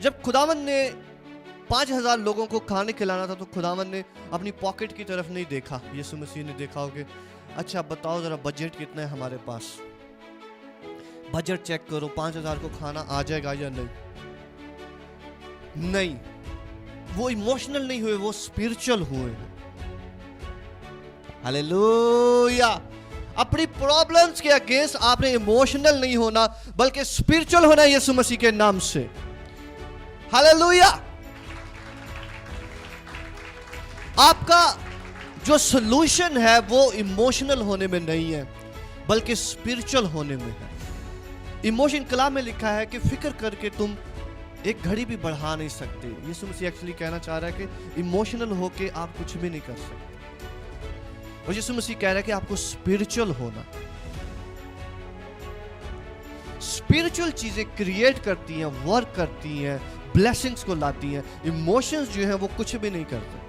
जब खुदावंद ने 5,000 लोगों को खाने खिलाना था तो खुदावंद ने अपनी पॉकेट की तरफ नहीं देखा। यीशु मसीह ने देखा हो कि अच्छा बताओ जरा बजट कितना है हमारे पास, बजट चेक करो, 5,000 को खाना आ जाएगा या नहीं। वो इमोशनल नहीं हुए, वो स्पिरिचुअल हुए। हालेलुया। अपनी प्रॉब्लम्स के अगेंस्ट आपने इमोशनल नहीं होना बल्कि स्पिरिचुअल होना है यीशु मसीह के नाम से। हालेलुया। आपका जो सॉल्यूशन है वो इमोशनल होने में नहीं है बल्कि स्पिरिचुअल होने में है। इमोशन कलाम में लिखा है कि फिक्र करके तुम एक घड़ी भी बढ़ा नहीं सकते। यीशु मसीह एक्चुअली कहना चाह रहा है कि इमोशनल होके आप कुछ भी नहीं कर सकते। और यीशु मसीह कह रहा है कि आपको स्पिरिचुअल होना। स्पिरिचुअल चीजें क्रिएट करती हैं, वर्क करती हैं, ब्लेसिंग्स को लाती हैं। इमोशंस जो हैं वो कुछ भी नहीं करते।